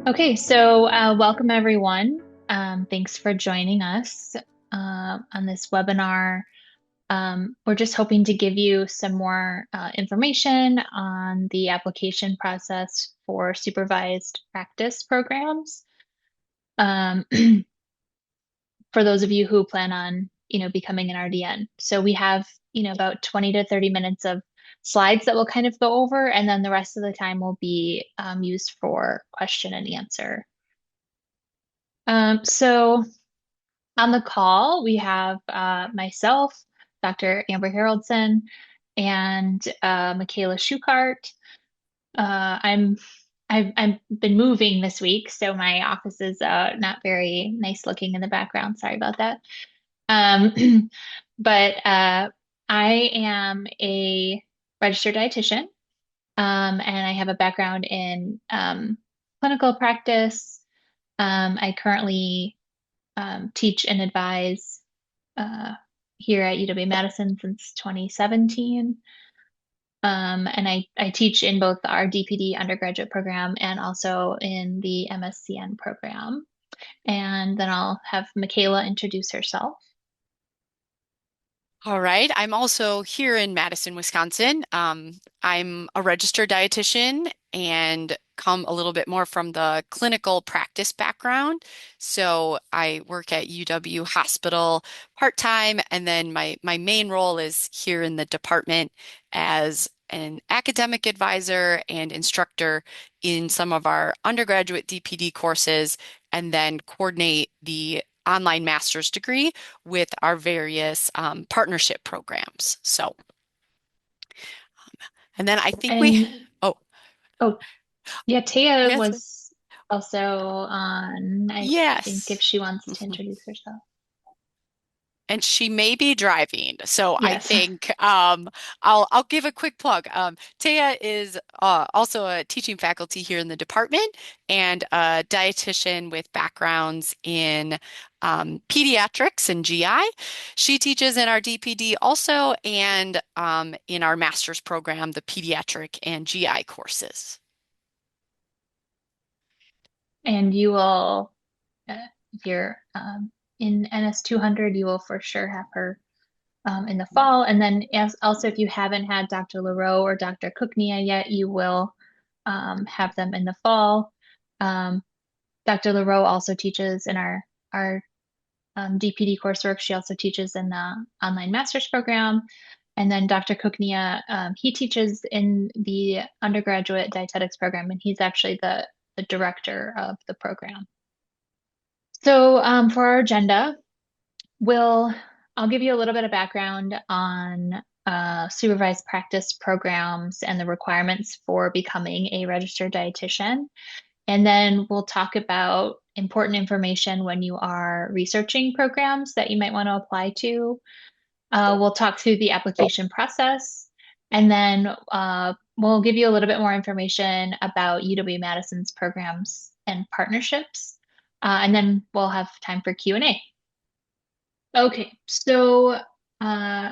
Okay, so welcome everyone. Thanks for joining us on this webinar. We're just hoping to give you some more information on the application process for supervised practice programs. Um, for those of you who plan on, becoming an RDN. So we have, about 20 to 30 minutes of slides that we'll kind of go over, and then the rest of the time will be used for question and answer. So on the call, we have myself, Dr. Amber Haroldson, and Michaela Schukart. I've been moving this week, so my office is not very nice looking in the background. Sorry about that. Um, but I am a registered dietitian, and I have a background in clinical practice. I currently teach and advise uh, here at UW-Madison since 2017. And I teach in both our DPD undergraduate program and also in the MSCN program. And then I'll have Michaela introduce herself. All right. I'm also here in Madison, Wisconsin. I'm a registered dietitian and come a little bit more from the clinical practice background. So I work at UW Hospital part-time, and then my main role is here in the department as an academic advisor and instructor in some of our undergraduate DPD courses, and then coordinate the online master's degree with our various partnership programs. And then I think And oh, oh, yeah, Taya yes, was also on, I think, if yes. she wants to introduce herself. And she may be driving. So I Yes. think I'll give a quick plug. Taya is also a teaching faculty here in the department and a dietitian with backgrounds in pediatrics and GI. She teaches in our DPD also and in our master's program, the pediatric and GI courses. And you will, if you're in NS 200, you will for sure have her in the fall. And then also, if you haven't had Dr. LaRoe or Dr. Cooknia yet, you will have them in the fall. Um, Dr. LaRoe also teaches in our DPD coursework. She also teaches in the online master's program. And then Dr. Cooknia, he teaches in the undergraduate dietetics program, and he's actually the director of the program. So for our agenda, Will, I'll give you a little bit of background on supervised practice programs and the requirements for becoming a registered dietitian. And then we'll talk about important information when you are researching programs that you might want to apply to. We'll talk through the application process. And then we'll give you a little bit more information about UW-Madison's programs and partnerships. And then we'll have time for Q&A. Okay, so uh,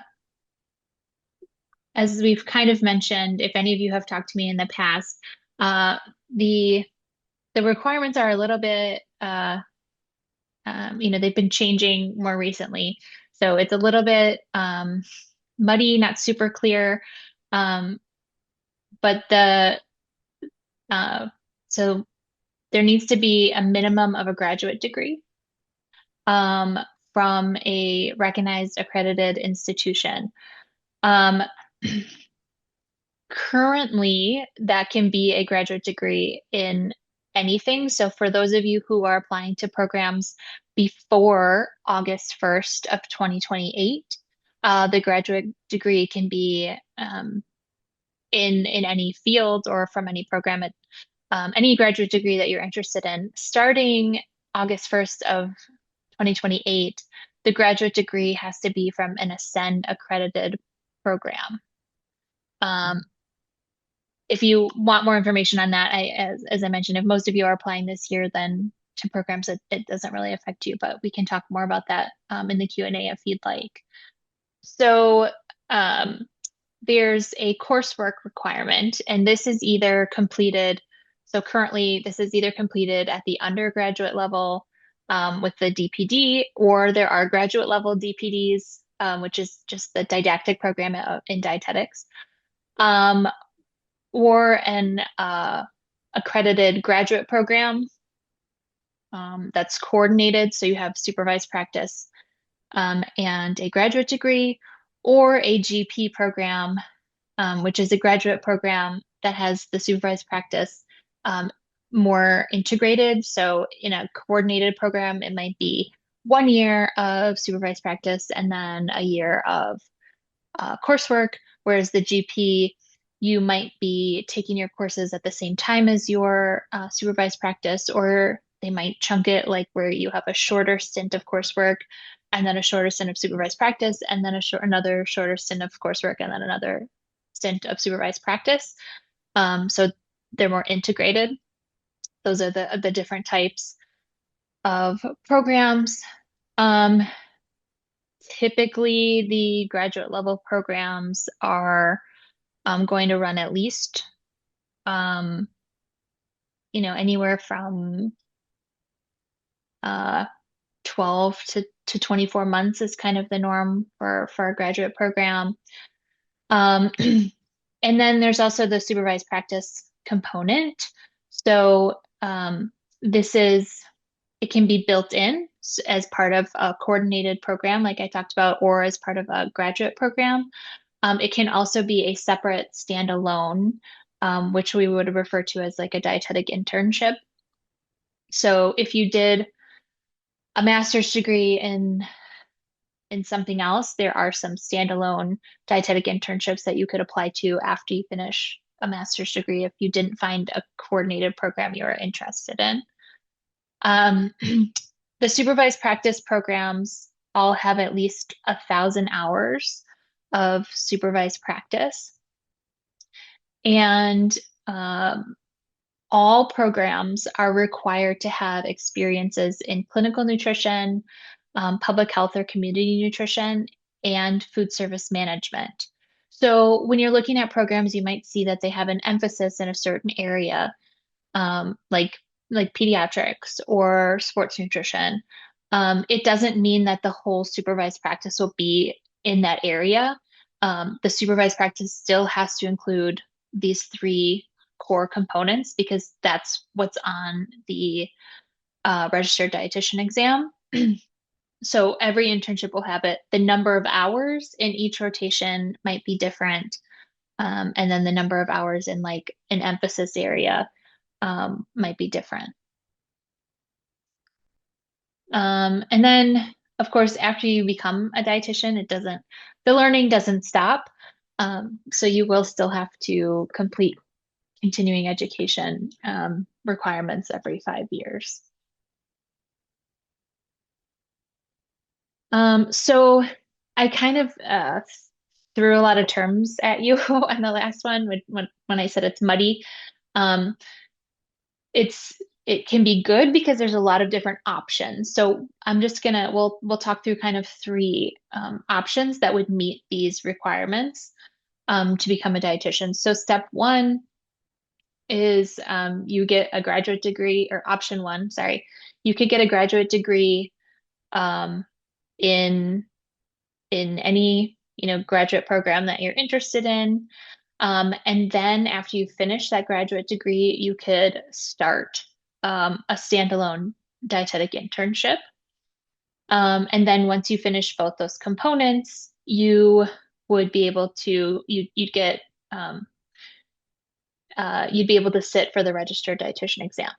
as we've kind of mentioned, if any of you have talked to me in the past, uh, the the requirements are a little bit, they've been changing more recently, so it's a little bit muddy, not super clear. Um, but uh, so there needs to be a minimum of a graduate degree um, from a recognized accredited institution. Um, Currently, that can be a graduate degree in anything. So for those of you who are applying to programs before August 1st of 2028, the graduate degree can be in any field or from any program at any graduate degree that you're interested in. Starting August 1st of 2028, the graduate degree has to be from an Ascend accredited program. Um, if you want more information on that, as I mentioned, if most of you are applying this year, then to programs, it doesn't really affect you, but we can talk more about that in the Q&A if you'd like. So there's a coursework requirement, and this is either completed. So currently, this is either completed at the undergraduate level with the DPD, or there are graduate level DPDs, which is just the didactic program in dietetics, um, or an accredited graduate program that's coordinated. So you have supervised practice and a graduate degree, or a GP program, which is a graduate program that has the supervised practice um, more integrated. So in a coordinated program, it might be 1 year of supervised practice and then a year of coursework, whereas the GP, you might be taking your courses at the same time as your supervised practice, or they might chunk it like where you have a shorter stint of coursework and then a shorter stint of supervised practice, and then another shorter stint of coursework, and then another stint of supervised practice. So they're more integrated. Those are the different types of programs. Um, Typically, the graduate level programs are going to run at least, um, anywhere from uh, 12 to 24 months is kind of the norm for a graduate program. Um, and then there's also the supervised practice component. So this is, it can be built in as part of a coordinated program, like I talked about, or as part of a graduate program. It can also be a separate standalone, which we would refer to as like a dietetic internship. So if you did a master's degree in something else, there are some standalone dietetic internships that you could apply to after you finish a master's degree if you didn't find a coordinated program you are interested in. Um, the supervised practice programs all have at least 1,000 hours of supervised practice. And um, all programs are required to have experiences in clinical nutrition, public health or community nutrition, and food service management. So when you're looking at programs, you might see that they have an emphasis in a certain area, like pediatrics or sports nutrition. It doesn't mean that the whole supervised practice will be in that area. The supervised practice still has to include these three core components because that's what's on the registered dietitian exam. So every internship will have it. The number of hours in each rotation might be different. And then the number of hours in like an emphasis area might be different. And then, of course, after you become a dietitian, the learning doesn't stop. So you will still have to complete continuing education requirements every 5 years. So I kind of threw a lot of terms at you on the last one when I said it's muddy. Um, it's it can be good because there's a lot of different options. So I'm just gonna we'll talk through kind of three options that would meet these requirements to become a dietitian. So step one is you get a graduate degree, or option one, sorry, you could get a graduate degree um, in any graduate program that you're interested in. And then after you finish that graduate degree, you could start a standalone dietetic internship. And then once you finish both those components, you would be able to um, you'd be able to sit for the registered dietitian exam.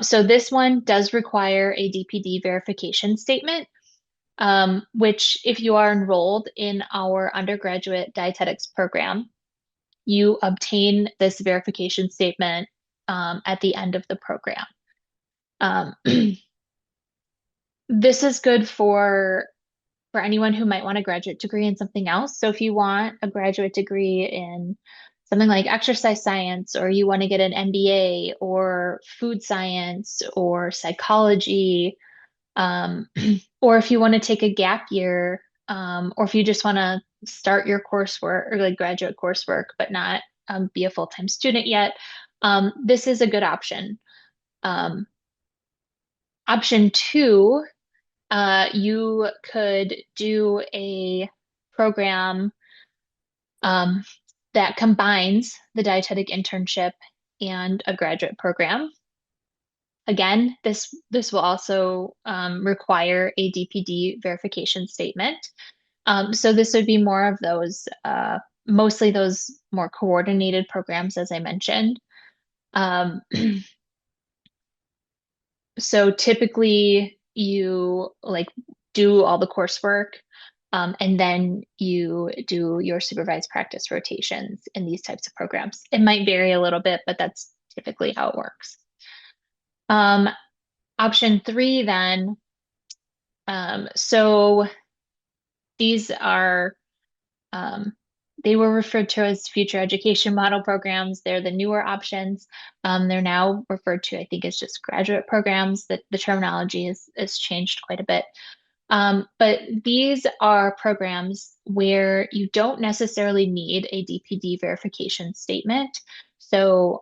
So this one does require a DPD verification statement, which if you are enrolled in our undergraduate dietetics program, you obtain this verification statement at the end of the program. Um, this is good for anyone who might want a graduate degree in something else. So if you want a graduate degree in something like exercise science, or you want to get an MBA or food science or psychology, um, or if you want to take a gap year, or if you just want to start your coursework or like graduate coursework, but not be a full-time student yet, This is a good option. Um, Option two, you could do a program um, that combines the dietetic internship and a graduate program. Again, this will also require a DPD verification statement. So this would be more of those, mostly those more coordinated programs, as I mentioned. Um, so typically you like do all the coursework, and then you do your supervised practice rotations in these types of programs. It might vary a little bit, but that's typically how it works. Um, Option three, then. So these are Um, they were referred to as future education model programs. They're the newer options. They're now referred to, I think, as just graduate programs. The terminology is changed quite a bit. But these are programs where you don't necessarily need a DPD verification statement. So,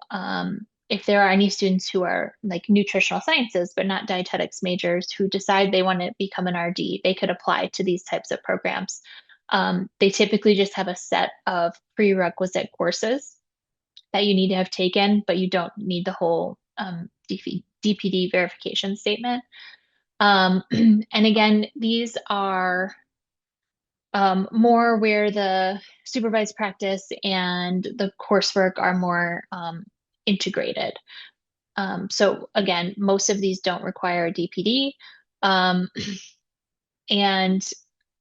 if there are any students who are like nutritional sciences, but not dietetics majors, who decide they want to become an RD, they could apply to these types of programs. They typically just have a set of prerequisite courses that you need to have taken, but you don't need the whole DPD verification statement. And again, these are more where the supervised practice and the coursework are more integrated. So again, most of these don't require a DPD. Um, and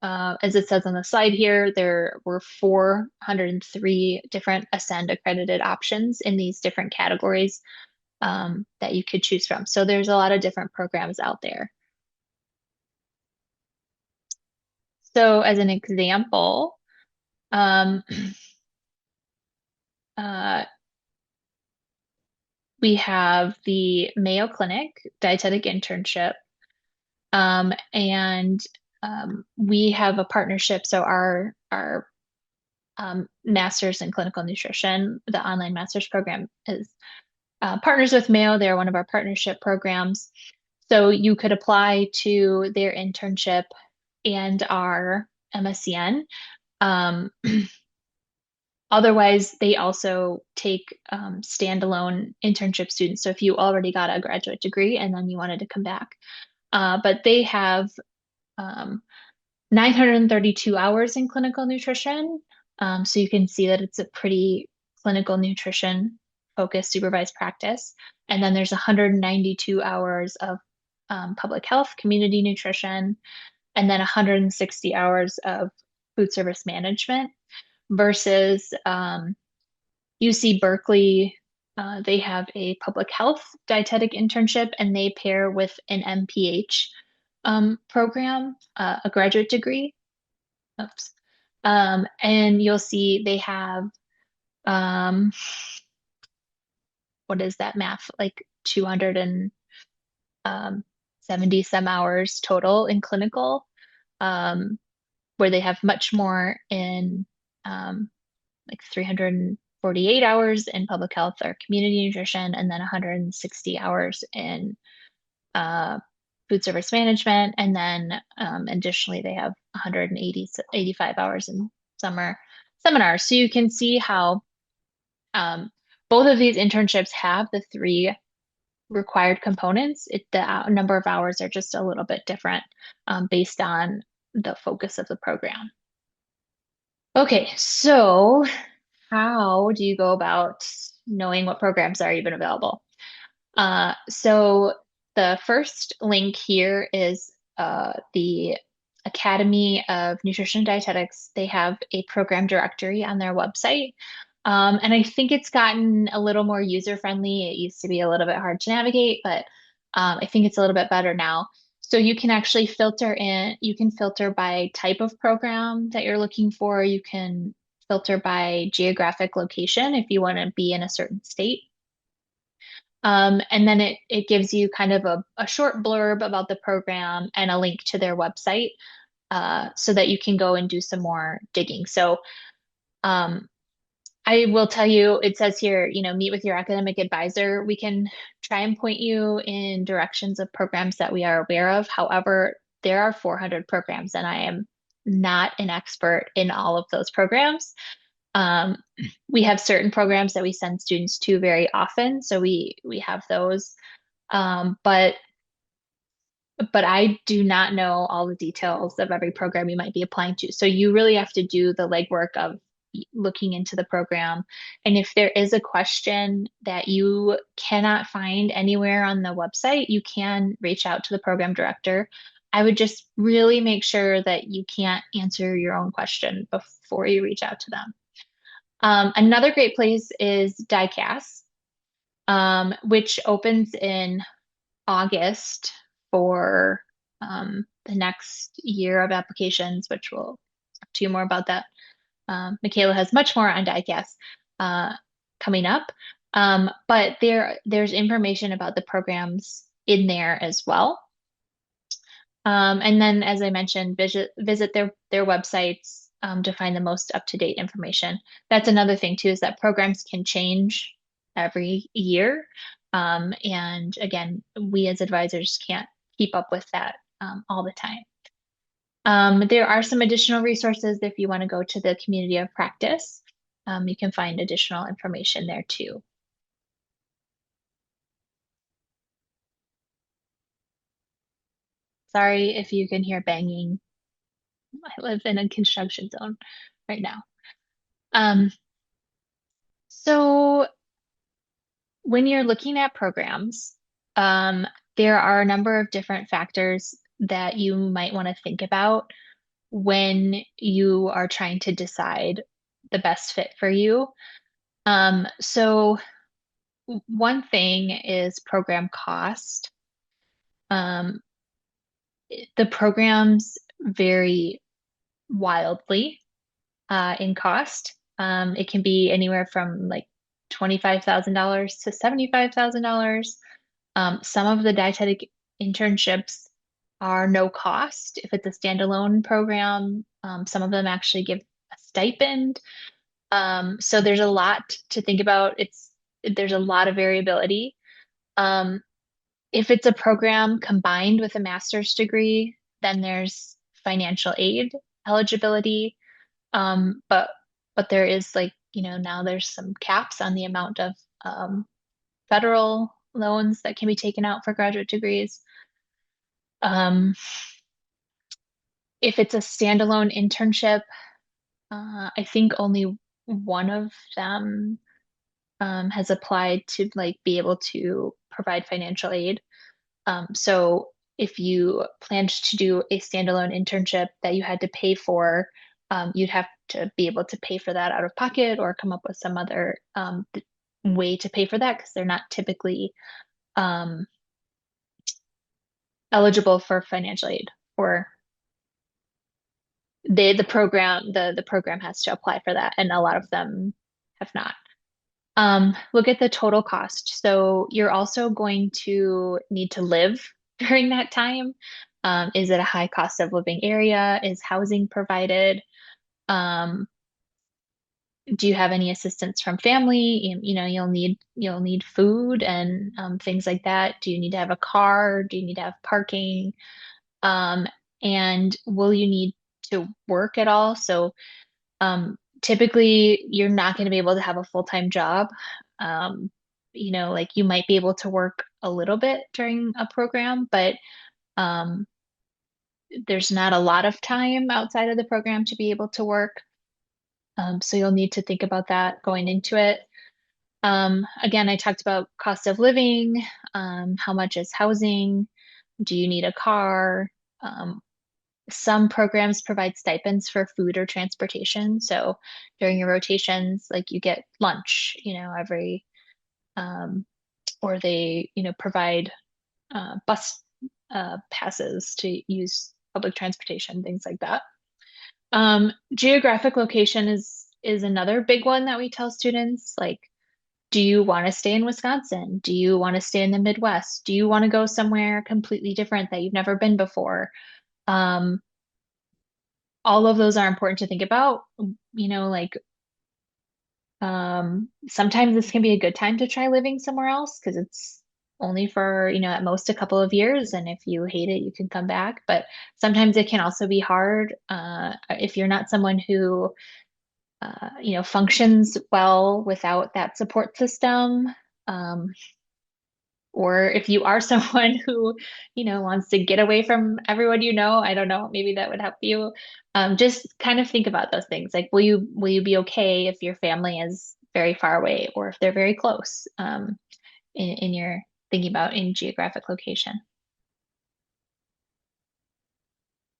as it says on the slide here, there were 403 different Ascend accredited options in these different categories that you could choose from. So there's a lot of different programs out there. So as an example, um, uh, we have the Mayo Clinic dietetic internship, and we have a partnership. So our master's in clinical nutrition, the online master's program is partners with Mayo. They're one of our partnership programs. So you could apply to their internship and our MSCN. Um, Otherwise, they also take standalone internship students. So if you already got a graduate degree and then you wanted to come back, but they have um, 932 hours in clinical nutrition. So you can see that it's a pretty clinical nutrition focused supervised practice. And then there's 192 hours of public health, community nutrition, and then 160 hours of food service management versus UC Berkeley. They have a public health dietetic internship and they pair with an MPH program, a graduate degree. Oops. And you'll see they have, um, what is that math? Like 270 some hours total in clinical, um, where they have much more in um, like 348 hours in public health or community nutrition, and then 160 hours in uh, food service management. And then additionally, they have 85 hours in summer seminars. So you can see how um, both of these internships have the three required components. The number of hours are just a little bit different based on the focus of the program. Okay, so how do you go about knowing what programs are even available? So the first link here is the Academy of Nutrition and Dietetics. They have a program directory on their website. And I think it's gotten a little more user-friendly. It used to be a little bit hard to navigate, but I think it's a little bit better now. So you can actually you can filter by type of program that you're looking for. You can filter by geographic location if you want to be in a certain state. And then it gives you kind of a short blurb about the program and a link to their website so that you can go and do some more digging. So I will tell you, it says here, meet with your academic advisor. We can try and point you in directions of programs that we are aware of. However, there are 400 programs, and I am not an expert in all of those programs. Um, we have certain programs that we send students to very often, so we have those. But I do not know all the details of every program you might be applying to. So you really have to do the legwork of looking into the program. And if there is a question that you cannot find anywhere on the website, you can reach out to the program director. I would just really make sure that you can't answer your own question before you reach out to them. Another great place is DICAS, which opens in August for the next year of applications, which we'll talk to you more about that. Michaela has much more on DICAS uh, coming up. But there's information about the programs in there as well. And then, as I mentioned, visit their websites to find the most up-to-date information. That's another thing too, is that programs can change every year. And again, we as advisors can't keep up with that all the time. There are some additional resources if you want to go to the community of practice. You can find additional information there too. Sorry if you can hear banging. I live in a construction zone right now. Um, so when you're looking at programs, um, there are a number of different factors that you might want to think about when you are trying to decide the best fit for you. So one thing is program cost. Um, the programs vary wildly in cost. It can be anywhere from like $25,000 to $75,000. Some of the dietetic internships are no cost if it's a standalone program. Some of them actually give a stipend. So there's a lot to think about. There's a lot of variability. Um, if it's a program combined with a master's degree, then there's financial aid eligibility. But there is like, now there's some caps on the amount of federal loans that can be taken out for graduate degrees. Um, if it's a standalone internship, I think only one of them has applied to like be able to provide financial aid. So if you planned to do a standalone internship that you had to pay for, you'd have to be able to pay for that out of pocket or come up with some other way to pay for that because they're not typically um, eligible for financial aid. Or the program has to apply for that, and a lot of them have not. Look at the total cost. So you're also going to need to live during that time. Is it a high cost of living area? Is housing provided? Um, do you have any assistance from family? You'll need food and things like that. Do you need to have a car? Do you need to have parking? Um, and will you need to work at all? So typically you're not going to be able to have a full-time job. Like you might be able to work a little bit during a program, but um, there's not a lot of time outside of the program to be able to work. So you'll need to think about that going into it. Again, I talked about cost of living, how much is housing, do you need a car? Um, some programs provide stipends for food or transportation. So during your rotations, like you get lunch, every, um, or they, provide bus passes to use public transportation, things like that. Geographic location is another big one that we tell students, like, do you want to stay in Wisconsin? Do you want to stay in the Midwest? Do you want to go somewhere completely different that you've never been before? Um, all of those are important to think about. Like Sometimes this can be a good time to try living somewhere else because it's only for, at most a couple of years. And if you hate it, you can come back. But sometimes it can also be hard if you're not someone who, functions well without that support system. Um, or if you are someone who, wants to get away from everyone I don't know, maybe that would help you. Just kind of think about those things. Like, will you be okay if your family is very far away or if they're very close, in your thinking about in geographic location?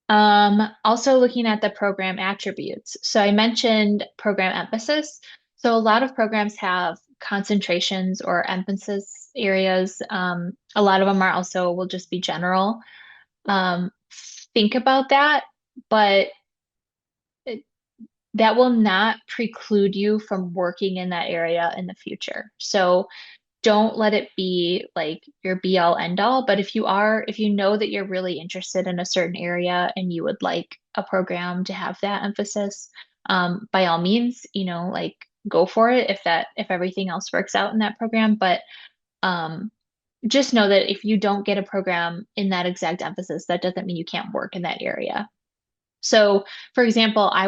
Also looking at the program attributes. So I mentioned program emphasis. So a lot of programs have concentrations or emphasis areas. A lot of them are also will just be general. Um, think about that, but it- that will not preclude you from working in that area in the future. So don't let it be like your be all end all. But if you know that you're really interested in a certain area and you would like a program to have that emphasis, by all means, like go for it if everything else works out in that program. But um, just know that if you don't get a program in that exact emphasis, that doesn't mean you can't work in that area. So, for example, I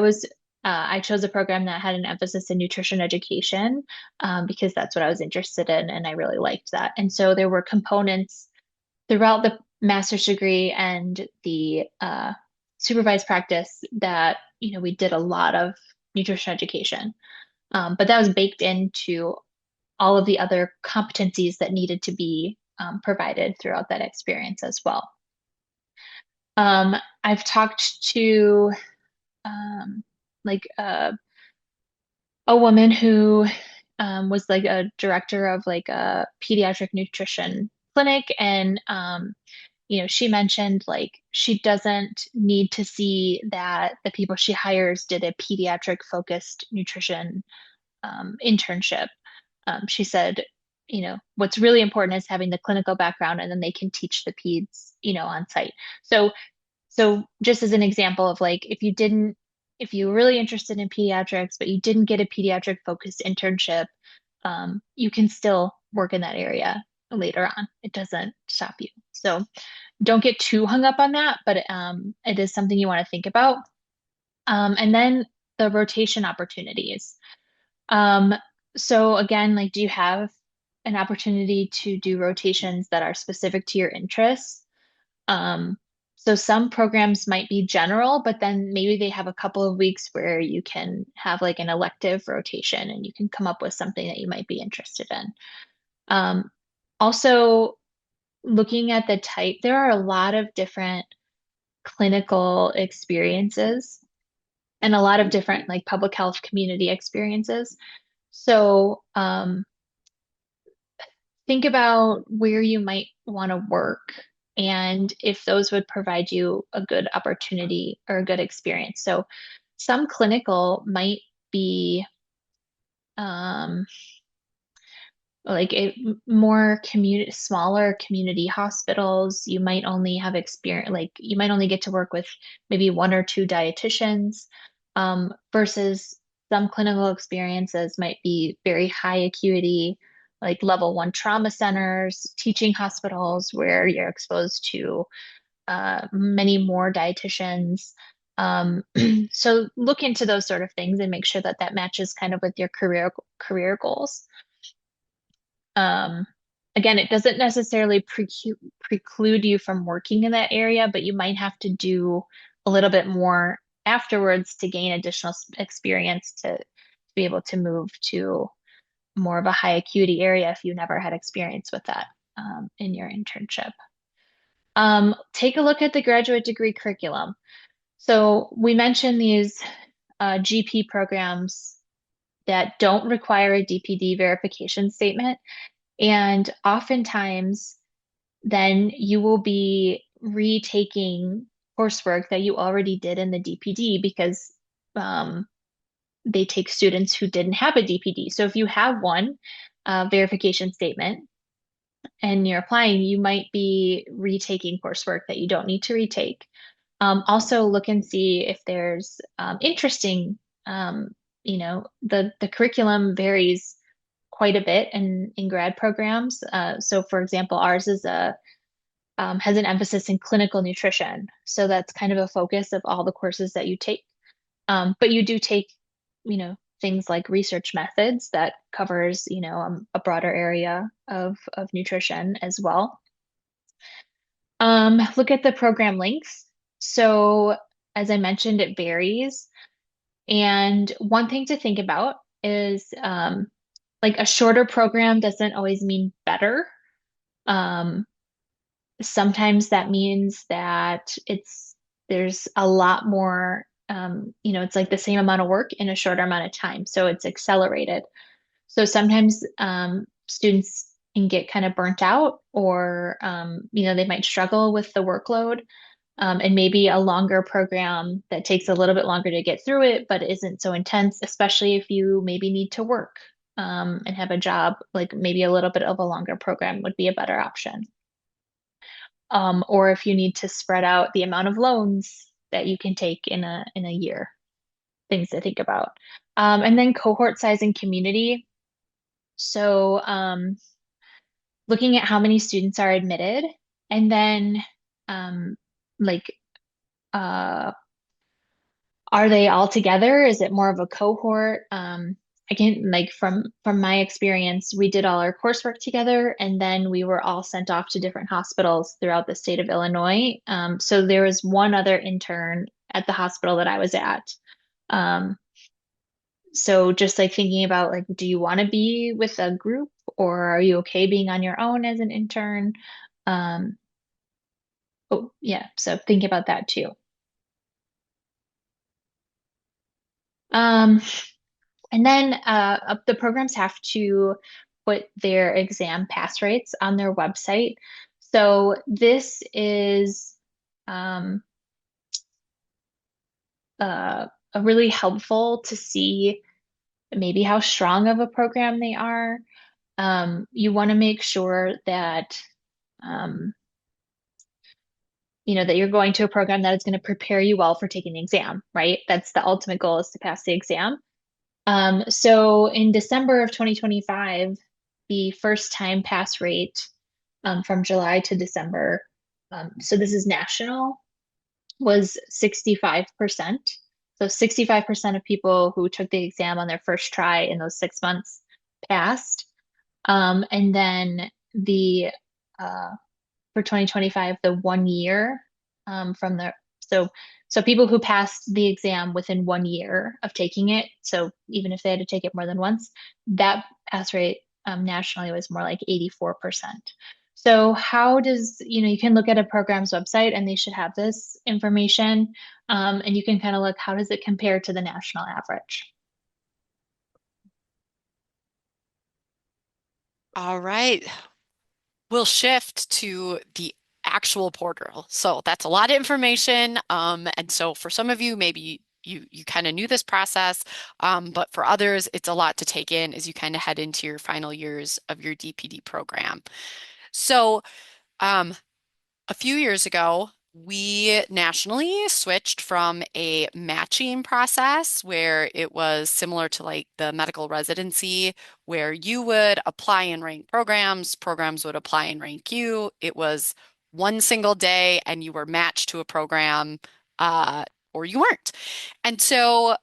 chose a program that had an emphasis in nutrition education because that's what I was interested in, and I really liked that. And so there were components throughout the master's degree and the supervised practice that we did a lot of nutrition education, but that was baked into all of the other competencies that needed to be provided throughout that experience as well. I've talked to um, like a woman who was like a director of like a pediatric nutrition clinic, and she mentioned like she doesn't need to see that the people she hires did a pediatric focused nutrition internship. She said, what's really important is having the clinical background, and then they can teach the peds, on site. So just as an example of like, if you were really interested in pediatrics, but you didn't get a pediatric focused internship, you can still work in that area later on. It doesn't stop you. So don't get too hung up on that, but it is something you want to think about. And then the rotation opportunities. Um, so again, like, do you have an opportunity to do rotations that are specific to your interests? Um, so some programs might be general, but then maybe they have a couple of weeks where you can have like an elective rotation and you can come up with something that you might be interested in. Um, also, looking at the type, there are a lot of different clinical experiences and a lot of different like public health community experiences. So, think about where you might want to work and if those would provide you a good opportunity or a good experience. So some clinical might be um, like more community, smaller community hospitals. You might only have experience, like you might only get to work with maybe one or two dietitians, versus some clinical experiences might be very high acuity, like level one trauma centers, teaching hospitals where you're exposed to many more dietitians. Um, so look into those sort of things and make sure that that matches kind of with your career goals. Um, again, it doesn't necessarily preclude you from working in that area, but you might have to do a little bit more afterwards to gain additional experience to be able to move to more of a high acuity area if you never had experience with that in your internship. Take a look at the graduate degree curriculum. So we mentioned these GP programs that don't require a DPD verification statement. And oftentimes, then you will be retaking coursework that you already did in the DPD because um, they take students who didn't have a DPD. So if you have one verification statement and you're applying, you might be retaking coursework that you don't need to retake. Also, look and see if there's interesting the curriculum varies quite a bit in grad programs. So for example, ours is a has an emphasis in clinical nutrition. So that's kind of a focus of all the courses that you take. But you do take, things like research methods that covers, a broader area of nutrition as well. Look at the program length. So as I mentioned, it varies. And one thing to think about is like a shorter program doesn't always mean better. Um, Sometimes that means that there's a lot more, it's like the same amount of work in a shorter amount of time. So it's accelerated. So sometimes students can get kind of burnt out or, they might struggle with the workload. And maybe a longer program that takes a little bit longer to get through it, but isn't so intense, especially if you maybe need to work and have a job, like maybe a little bit of a longer program would be a better option. Or if you need to spread out the amount of loans that you can take in a year, things to think about. And then cohort size and community. So looking at how many students are admitted, and then like uh, are they all together? Is it more of a cohort? Again, like from my experience, we did all our coursework together, and then we were all sent off to different hospitals throughout the state of Illinois. So there was one other intern at the hospital that I was at. Um, so just like thinking about like, do you want to be with a group, or are you okay being on your own as an intern? Um, oh yeah, so think about that too. Um, And then the programs have to put their exam pass rates on their website. So this is um, uh, really helpful to see maybe how strong of a program they are. You want to make sure that um, that you're going to a program that is going to prepare you well for taking the exam, right? That's the ultimate goal is to pass the exam. So in December of 2025, the first time pass rate from July to December, so this is national, was 65%. So 65% of people who took the exam on their first try in those 6 months passed. And then the uh, for 2025, the 1 year from the so so people who passed the exam within 1 year of taking it, so even if they had to take it more than once, that pass rate nationally was more like 84%. So how does, you can look at a program's website and they should have this information, and you can kind of look how does it compare to the national average. All right. We'll shift to the actual portal. So that's a lot of information. And so for some of you, maybe you kind of knew this process, but for others, it's a lot to take in as you kind of head into your final years of your DPD program. So um, a few years ago, we nationally switched from a matching process where it was similar to like the medical residency, where you would apply and rank programs, programs would apply and rank you. It was one single day and you were matched to a program, uh, or you weren't. And so,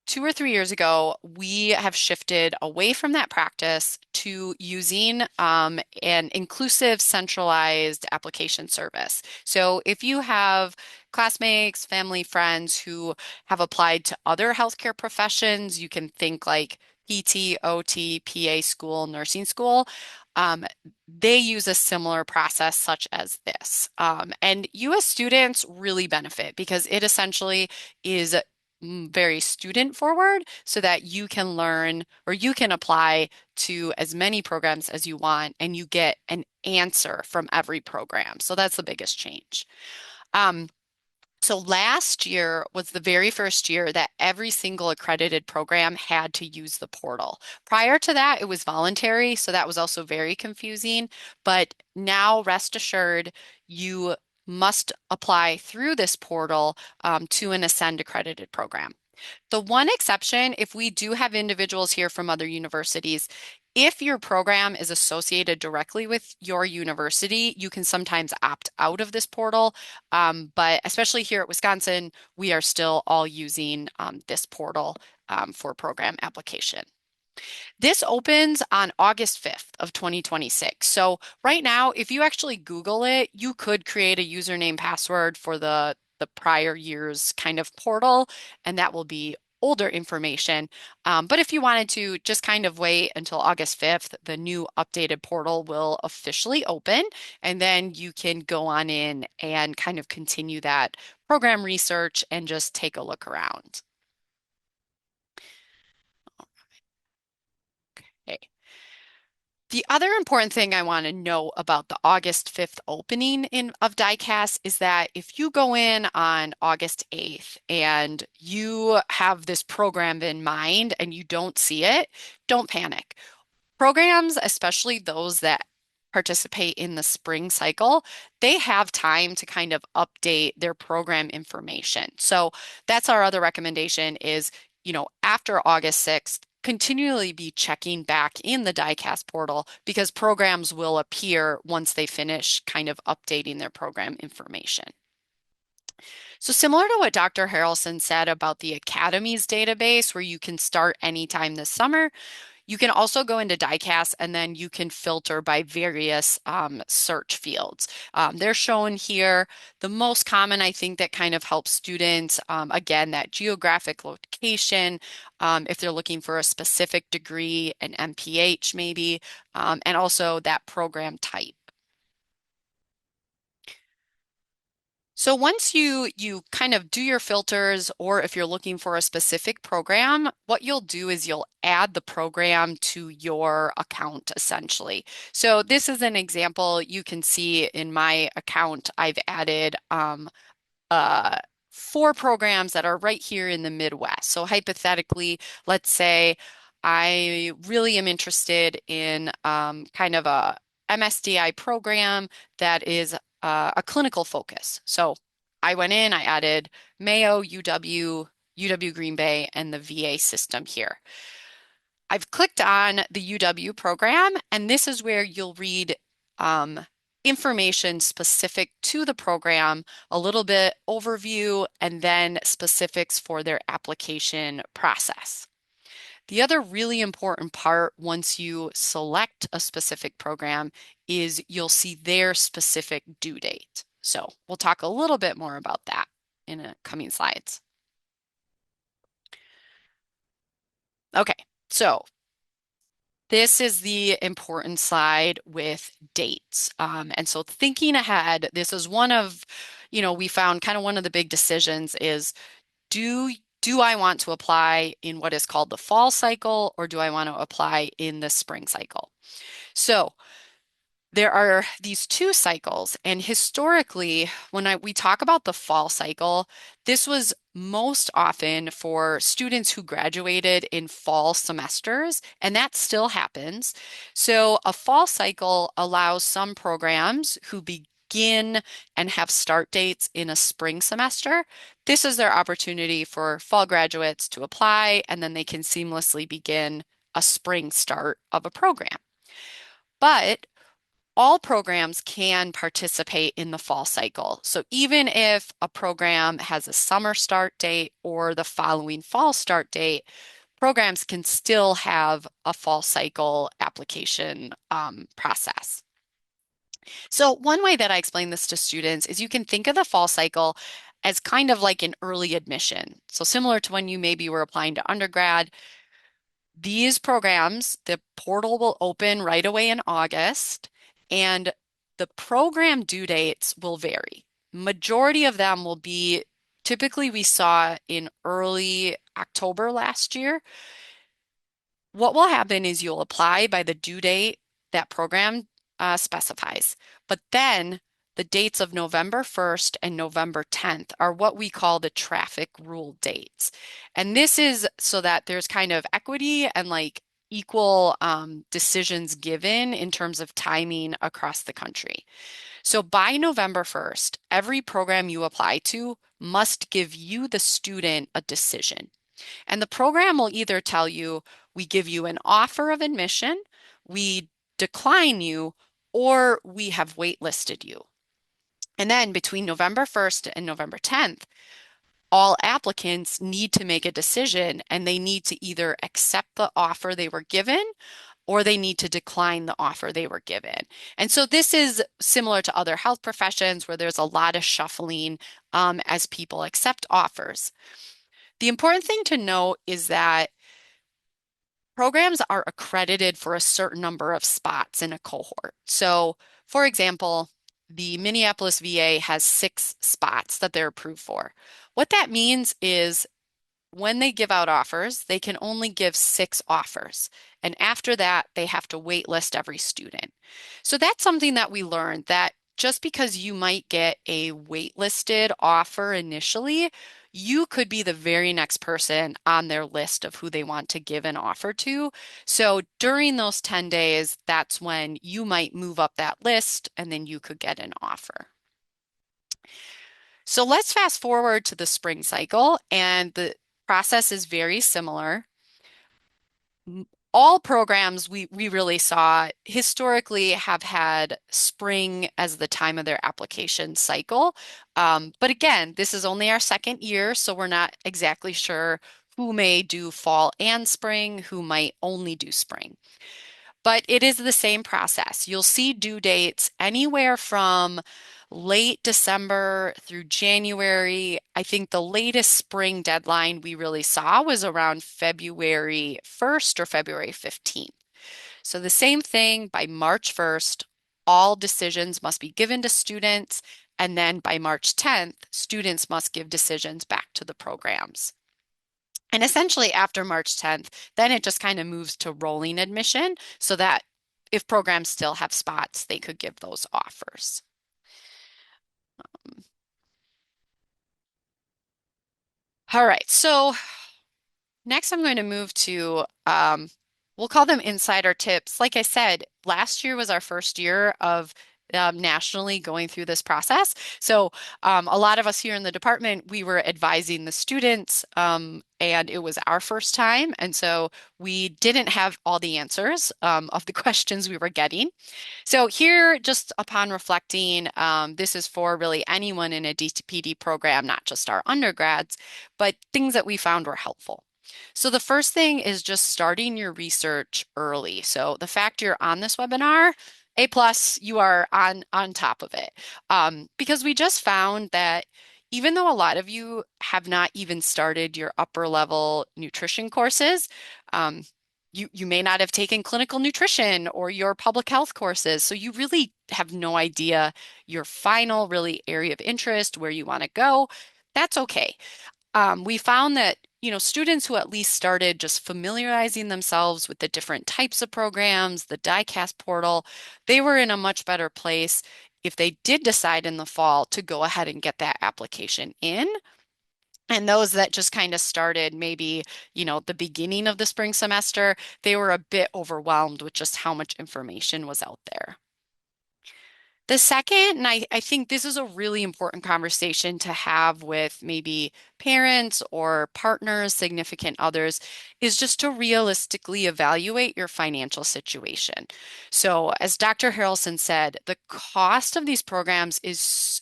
2 or 3 years ago, we have shifted away from that practice to using an inclusive, centralized application service. So if you have classmates, family, friends who have applied to other healthcare professions, you can think like PT, OT, PA school, nursing school. Um, they use a similar process such as this. And US students really benefit because it essentially is very student forward so that you can learn or you can apply to as many programs as you want and you get an answer from every program. So that's the biggest change. Um, so last year was the very first year that every single accredited program had to use the portal. Prior to that, it was voluntary, so that was also very confusing. But now, rest assured, you must apply through this portal to an Ascend accredited program. The one exception, if we do have individuals here from other universities, if your program is associated directly with your university, you can sometimes opt out of this portal. But especially here at Wisconsin, we are still all using this portal for program application. This opens on August 5th of 2026. So right now, if you actually Google it, you could create a username password for the prior year's kind of portal, and that will be older information. But if you wanted to just kind of wait until August 5th, the new updated portal will officially open, and then you can go on in and kind of continue that program research and just take a look around. Okay. The other important thing I want to know about the August 5th opening of DICAS is that if you go in on August 8th and you have this program in mind and you don't see it, don't panic. Programs, especially those that participate in the spring cycle, they have time to kind of update their program information. So that's our other recommendation is, after August 6th, continually be checking back in the DICAS portal because programs will appear once they finish kind of updating their program information. So similar to what Dr. Harrelson said about the Academies database where you can start anytime this summer, you can also go into DICAS and then you can filter by various search fields. They're shown here. The most common, I think, that kind of helps students, again, that geographic location, if they're looking for a specific degree, an MPH maybe, and also that program type. So once you kind of do your filters, or if you're looking for a specific program, what you'll do is you'll add the program to your account essentially. So this is an example you can see in my account. I've added uh, 4 programs that are right here in the Midwest. So hypothetically, let's say I really am interested in kind of a MSDI program that is a clinical focus. So I went in, I added Mayo, UW, UW Green Bay, and the VA system here. I've clicked on the UW program, and this is where you'll read information specific to the program, a little bit overview, and then specifics for their application process. The other really important part once you select a specific program is you'll see their specific due date. So we'll talk a little bit more about that in coming slides. Okay, so this is the important slide with dates. And so thinking ahead, this is one of, we found kind of one of the big decisions is do I want to apply in what is called the fall cycle or do I want to apply in the spring cycle? So there are these 2 cycles, and historically, when we talk about the fall cycle, this was most often for students who graduated in fall semesters, and that still happens. So a fall cycle allows some programs who begin and have start dates in a spring semester. This is their opportunity for fall graduates to apply, and then they can seamlessly begin a spring start of a program. But all programs can participate in the fall cycle. So even if a program has a summer start date or the following fall start date, programs can still have a fall cycle application process. So one way that I explain this to students is you can think of the fall cycle as kind of like an early admission. So similar to when you maybe were applying to undergrad, these programs, the portal will open right away in August, and the program due dates will vary. Majority of them will be typically we saw in early October last year. What will happen is you'll apply by the due date that program specifies, but then the dates of November 1st and November 10th are what we call the traffic rule dates. And this is so that there's kind of equity and like equal decisions given in terms of timing across the country. So by November 1st, every program you apply to must give you, the student, a decision. And the program will either tell you, we give you an offer of admission, we decline you, or we have waitlisted you. And then between November 1st and November 10th, all applicants need to make a decision and they need to either accept the offer they were given or they need to decline the offer they were given. And so this is similar to other health professions where there's a lot of shuffling as people accept offers. The important thing to note is that programs are accredited for a certain number of spots in a cohort. So, for example, the Minneapolis VA has 6 spots that they're approved for. What that means is when they give out offers, they can only give 6 offers. And after that, they have to wait list every student. So that's something that we learned that just because you might get a waitlisted offer initially, you could be the very next person on their list of who they want to give an offer to. So during those 10 days, that's when you might move up that list and then you could get an offer. So let's fast forward to the spring cycle, and the process is very similar. All programs we really saw historically have had spring as the time of their application cycle. But again, this is only our second year, so we're not exactly sure who may do fall and spring, who might only do spring. But it is the same process. You'll see due dates anywhere from late December through January. I think the latest spring deadline we really saw was around February 1st or February 15th. So the same thing by March 1st, all decisions must be given to students. And then by March 10th, students must give decisions back to the programs. And essentially after March 10th, then it just kind of moves to rolling admission so that if programs still have spots, they could give those offers. All right, so next I'm going to move to, we'll call them insider tips. Like I said, last year was our first year of nationally going through this process. So a lot of us here in the department, we were advising the students, and it was our first time. And so we didn't have all the answers of the questions we were getting. So here, just upon reflecting, this is for really anyone in a DPD program, not just our undergrads, but things that we found were helpful. So the first thing is just starting your research early. So the fact you're on this webinar, A plus, you are on top of it. Because we just found that even though a lot of you have not even started your upper level nutrition courses, um, you may not have taken clinical nutrition or your public health courses, so you really have no idea your final really area of interest, where you want to go. That's okay. We found that, students who at least started just familiarizing themselves with the different types of programs, the DICAS portal, they were in a much better place if they did decide in the fall to go ahead and get that application in. And those that just kind of started maybe, the beginning of the spring semester, they were a bit overwhelmed with just how much information was out there. The second, and I think this is a really important conversation to have with maybe parents or partners, significant others, is just to realistically evaluate your financial situation. So, as Dr. Harrelson said, the cost of these programs is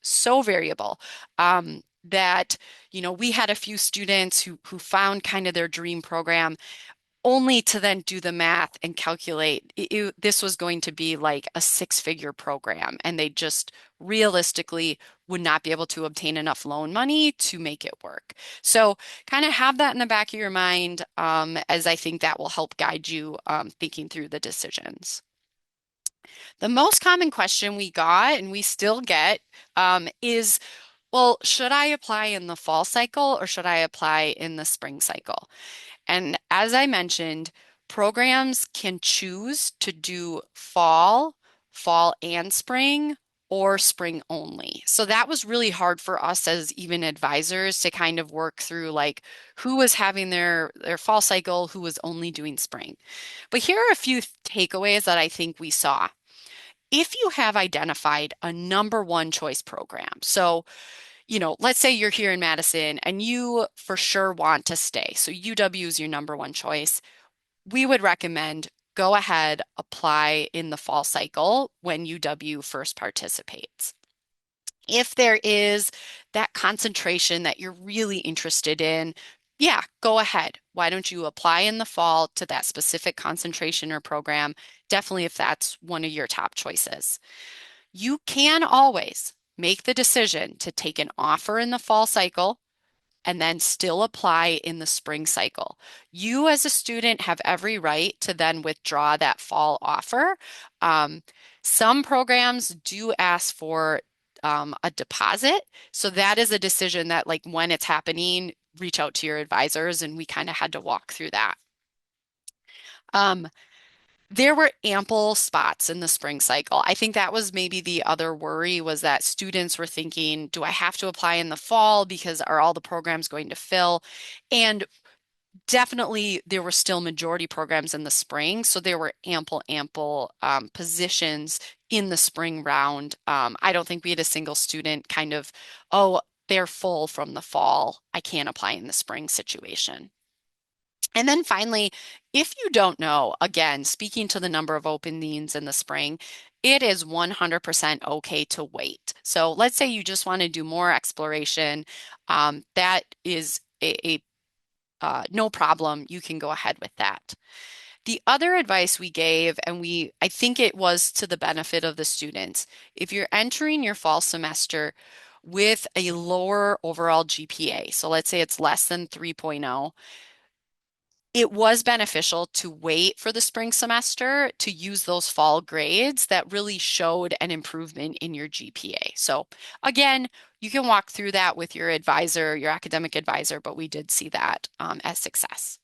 so variable. That, we had a few students who found kind of their dream program only to then do the math and calculate this was going to be like a 6-figure program, and they just realistically would not be able to obtain enough loan money to make it work. So kind of have that in the back of your mind, as I think that will help guide you thinking through the decisions. The most common question we got, and we still get, is, well, should I apply in the fall cycle or should I apply in the spring cycle? And as I mentioned, programs can choose to do fall and spring, or spring only. So that was really hard for us as even advisors to kind of work through, like, who was having their fall cycle, who was only doing spring. But here are a few takeaways that I think we saw. If you have identified a number one choice program, so let's say you're here in Madison and you for sure want to stay. So UW is your number one choice. We would recommend go ahead, apply in the fall cycle when UW first participates. If there is that concentration that you're really interested in, yeah, go ahead. Why don't you apply in the fall to that specific concentration or program? Definitely if that's one of your top choices. You can always make the decision to take an offer in the fall cycle and then still apply in the spring cycle. You, as a student, have every right to then withdraw that fall offer. Um, some programs do ask for a deposit. So that is a decision that, like, when it's happening, reach out to your advisors, and we kind of had to walk through that. Um, there were ample spots in the spring cycle. I think that was maybe the other worry was that students were thinking, do I have to apply in the fall because are all the programs going to fill? And definitely there were still majority programs in the spring. So there were ample positions in the spring round. I don't think we had a single student kind of, oh, they're full from the fall. I can't apply in the spring situation. And then finally, if you don't know, again, speaking to the number of openings in the spring, it is 100% okay to wait. So let's say you just want to do more exploration. That is no problem. You can go ahead with that. The other advice we gave, and I think it was to the benefit of the students, if you're entering your fall semester with a lower overall GPA, so let's say it's less than 3.0, it was beneficial to wait for the spring semester to use those fall grades that really showed an improvement in your GPA. So again, you can walk through that with your advisor, your academic advisor, but we did see that as success.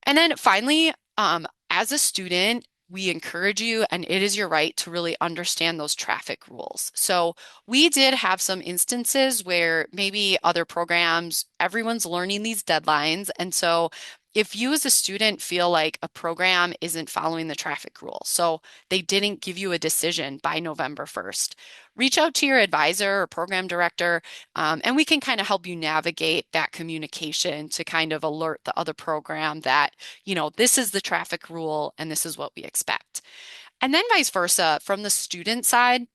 And then finally, as a student, we encourage you, and it is your right to really understand those traffic rules. So we did have some instances where maybe other programs, everyone's learning these deadlines. And so if you as a student feel like a program isn't following the traffic rules, so they didn't give you a decision by November 1st, reach out to your advisor or program director, and we can kind of help you navigate that communication to kind of alert the other program that, this is the traffic rule and this is what we expect. And then vice versa, from the student side,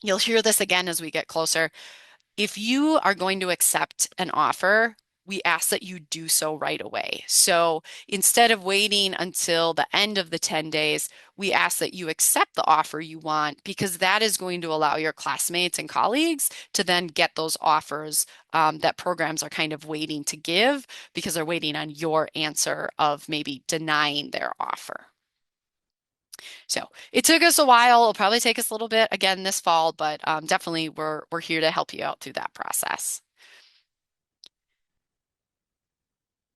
you'll hear this again as we get closer. If you are going to accept an offer, we ask that you do so right away. So instead of waiting until the end of the 10 days, we ask that you accept the offer you want because that is going to allow your classmates and colleagues to then get those offers that programs are kind of waiting to give because they're waiting on your answer of maybe denying their offer. So it took us a while. It'll probably take us a little bit again this fall, but definitely we're here to help you out through that process.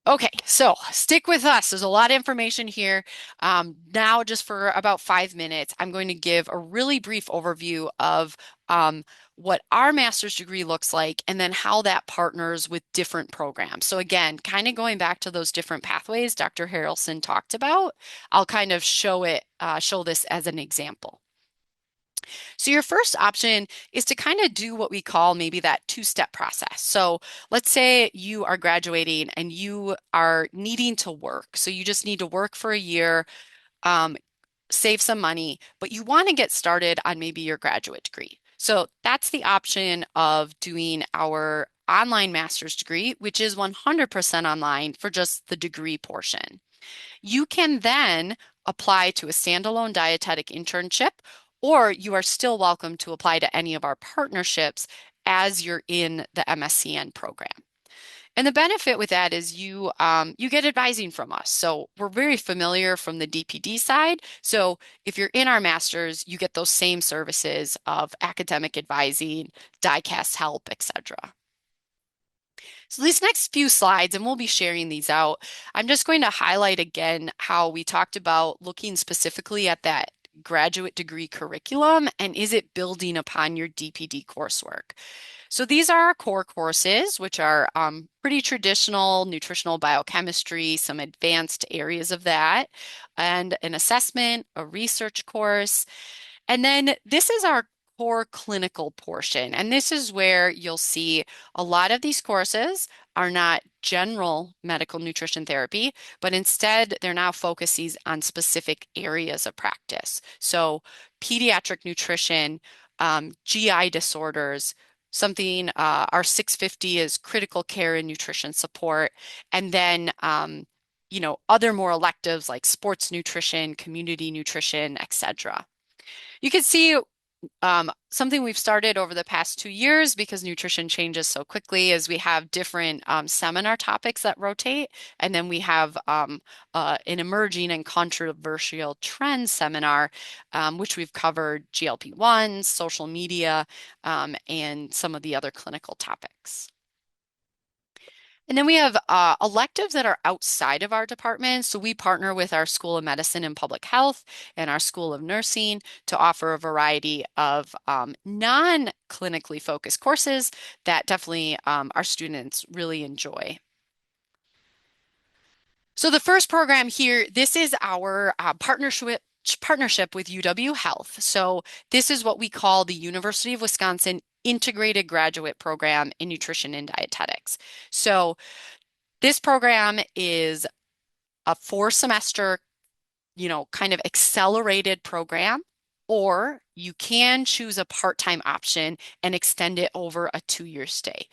Okay, so stick with us. There's a lot of information here. Now, just for about 5 minutes, I'm going to give a really brief overview of what our master's degree looks like and then how that partners with different programs. So again, kind of going back to those different pathways Dr. Harrelson talked about, I'll kind of show this as an example. So your first option is to kind of do what we call maybe that two-step process. So let's say you are graduating and you are needing to work. So you just need to work for a year, um, save some money, but you want to get started on maybe your graduate degree. So that's the option of doing our online master's degree, which is 100% online for just the degree portion. You can then apply to a standalone dietetic internship, or you are still welcome to apply to any of our partnerships as you're in the MSCN program. And the benefit with that is you get advising from us. So we're very familiar from the DPD side. So if you're in our masters, you get those same services of academic advising, DICAS help, etc. So these next few slides, and we'll be sharing these out, I'm just going to highlight again how we talked about looking specifically at that graduate degree curriculum and is it building upon your DPD coursework. So these are our core courses, which are pretty traditional nutritional biochemistry, some advanced areas of that, and an assessment, a research course. And then this is our core clinical portion. And this is where you'll see a lot of these courses are not general medical nutrition therapy, but instead they're now focuses on specific areas of practice. So pediatric nutrition, GI disorders, something our 650 is critical care and nutrition support, and then other more electives like sports nutrition, community nutrition, etc. You can see something we've started over the past 2 years because nutrition changes so quickly is we have different seminar topics that rotate, and then we have an emerging and controversial trend seminar, which we've covered GLP-1s, social media, and some of the other clinical topics. And then we have electives that are outside of our department. So we partner with our School of Medicine and Public Health and our School of Nursing to offer a variety of non-clinically focused courses that definitely our students really enjoy. So the first program here, this is our partnership with UW Health. So this is what we call the University of Wisconsin Integrated Graduate Program in Nutrition and Dietetics. So this program is a 4 semester, kind of accelerated program, or you can choose a part-time option and extend it over a 2-year stay.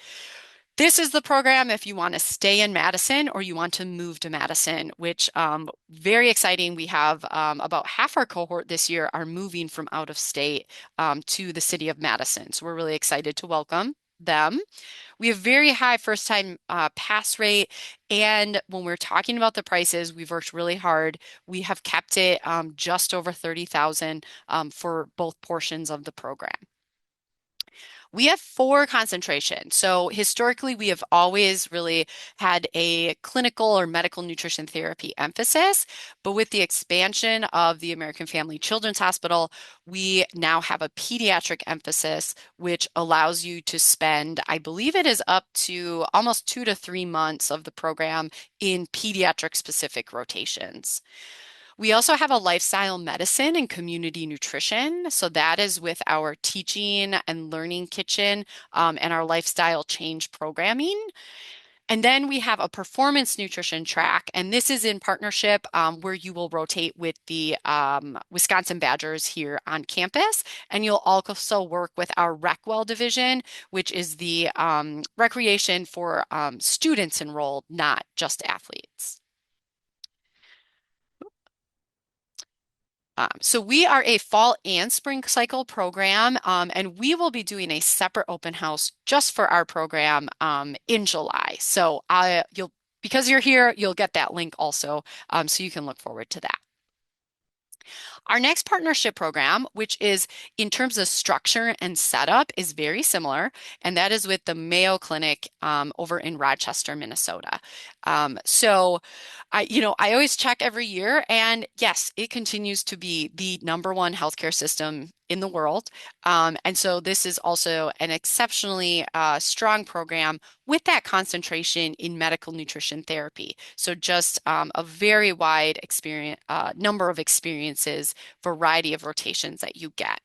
This is the program if you want to stay in Madison or you want to move to Madison, which very exciting. We have about half our cohort this year are moving from out of state to the city of Madison. So we're really excited to welcome them. We have very high first time pass rate. And when we're talking about the prices, we've worked really hard. We have kept it just over 30,000 for both portions of the program. We have 4 concentrations. So historically, we have always really had a clinical or medical nutrition therapy emphasis, but with the expansion of the American Family Children's Hospital, we now have a pediatric emphasis, which allows you to spend, I believe it is up to almost 2 to 3 months of the program in pediatric specific rotations. We also have a lifestyle medicine and community nutrition. So that is with our teaching and learning kitchen and our lifestyle change programming. And then we have a performance nutrition track, and this is in partnership where you will rotate with the Wisconsin Badgers here on campus. And you'll also work with our Recwell division, which is the recreation for students enrolled, not just athletes. So we are a fall and spring cycle program, and we will be doing a separate open house just for our program in July. So because you're here, you'll get that link also, so you can look forward to that. Our next partnership program, which is in terms of structure and setup, is very similar, and that is with the Mayo Clinic over in Rochester, Minnesota. So I always check every year, and yes, it continues to be the #1 healthcare system in the world. And so this is also an exceptionally strong program with that concentration in medical nutrition therapy. So just a very wide experience, number of experiences, variety of rotations that you get.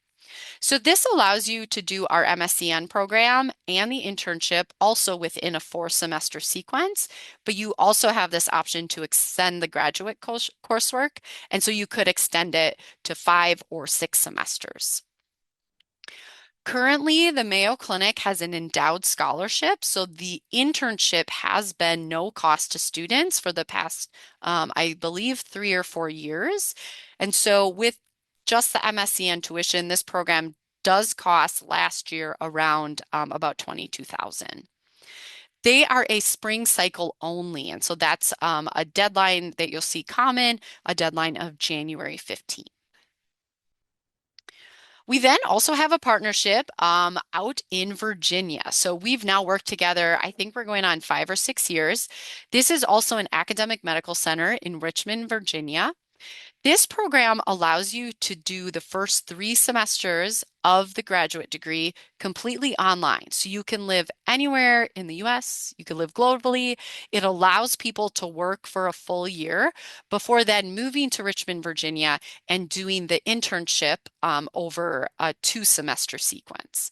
So this allows you to do our MSCN program and the internship also within a 4 semester sequence, but you also have this option to extend the graduate coursework. And so you could extend it to 5 or 6 semesters. Currently, the Mayo Clinic has an endowed scholarship, so the internship has been no cost to students for the past, I believe, 3 or 4 years. And so with just the MSCN tuition, this program does cost last year around about 22,000. They are a spring cycle only, and so that's a deadline that you'll see common, a deadline of January 15th. We then also have a partnership out in Virginia. So we've now worked together, I think we're going on 5 or 6 years. This is also an academic medical center in Richmond, Virginia. This program allows you to do the first 3 semesters of the graduate degree completely online. So you can live anywhere in the US, you can live globally. It allows people to work for a full year before then moving to Richmond, Virginia, and doing the internship over a 2 semester sequence.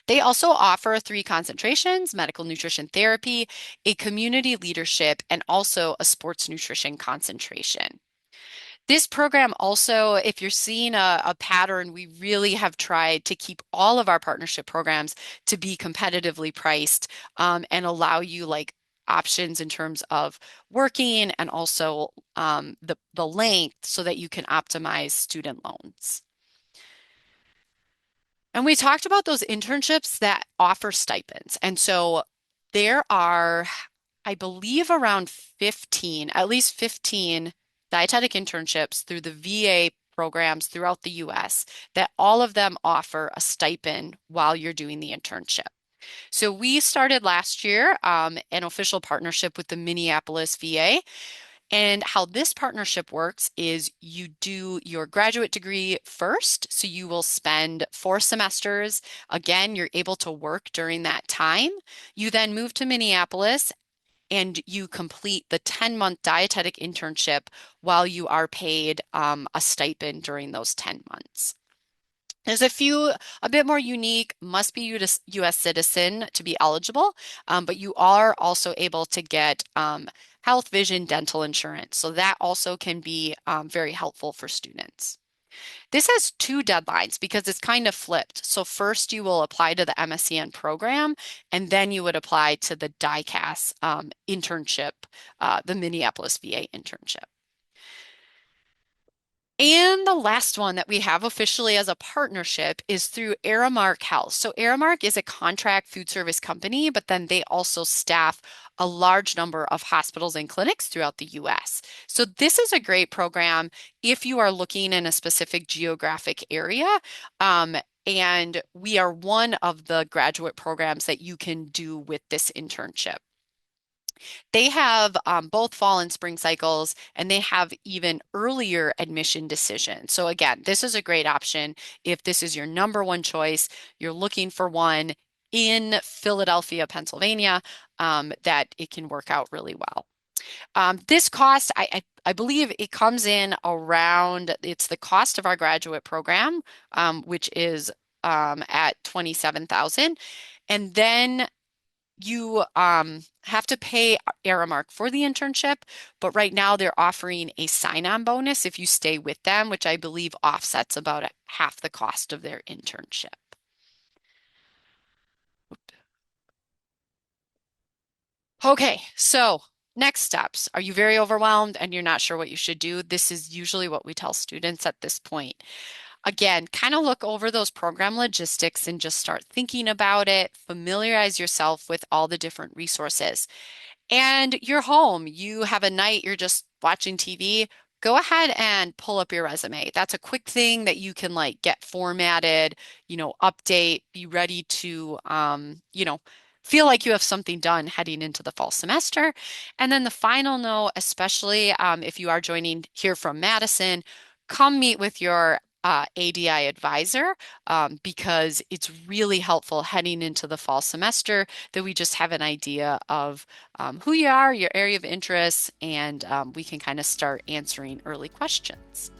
They also offer 3 concentrations: medical nutrition therapy, a community leadership, and also a sports nutrition concentration. This program also, if you're seeing a pattern, we really have tried to keep all of our partnership programs to be competitively priced and allow you like options in terms of working and also the length so that you can optimize student loans. And we talked about those internships that offer stipends. And so there are, I believe, around 15, at least 15 dietetic internships through the VA programs throughout the US that all of them offer a stipend while you're doing the internship. So we started last year an official partnership with the Minneapolis VA. And how this partnership works is you do your graduate degree first. So you will spend 4 semesters. Again, you're able to work during that time. You then move to Minneapolis and you complete the 10-month dietetic internship while you are paid a stipend during those 10 months. There's a few a bit more unique, must be US citizen to be eligible, but you are also able to get health, vision, dental insurance. So that also can be very helpful for students. This has 2 deadlines because it's kind of flipped. So first you will apply to the MSCN program, and then you would apply to the DICAS internship, the Minneapolis VA internship. And the last one that we have officially as a partnership is through Aramark Health. So Aramark is a contract food service company, but then they also staff a large number of hospitals and clinics throughout the US. So this is a great program if you are looking in a specific geographic area. And we are one of the graduate programs that you can do with this internship. They have both fall and spring cycles, and they have even earlier admission decisions. So again, this is a great option if this is your number one choice. You're looking for one in Philadelphia, Pennsylvania, that it can work out really well. This cost, I believe it comes in around, it's the cost of our graduate program, which is at 27,000. And then you have to pay Aramark for the internship, but right now they're offering a sign-on bonus if you stay with them, which I believe offsets about half the cost of their internship. Okay, so next steps. Are you very overwhelmed and you're not sure what you should do? This is usually what we tell students at this point. Again, kind of look over those program logistics and just start thinking about it. Familiarize yourself with all the different resources. And you're home, you have a night, you're just watching TV, go ahead and pull up your resume. That's a quick thing that you can like get formatted, update, be ready to, feel like you have something done heading into the fall semester. And then the final note, especially if you are joining here from Madison, come meet with your ADI advisor because it's really helpful heading into the fall semester that we just have an idea of who you are, your area of interest, and we can kind of start answering early questions.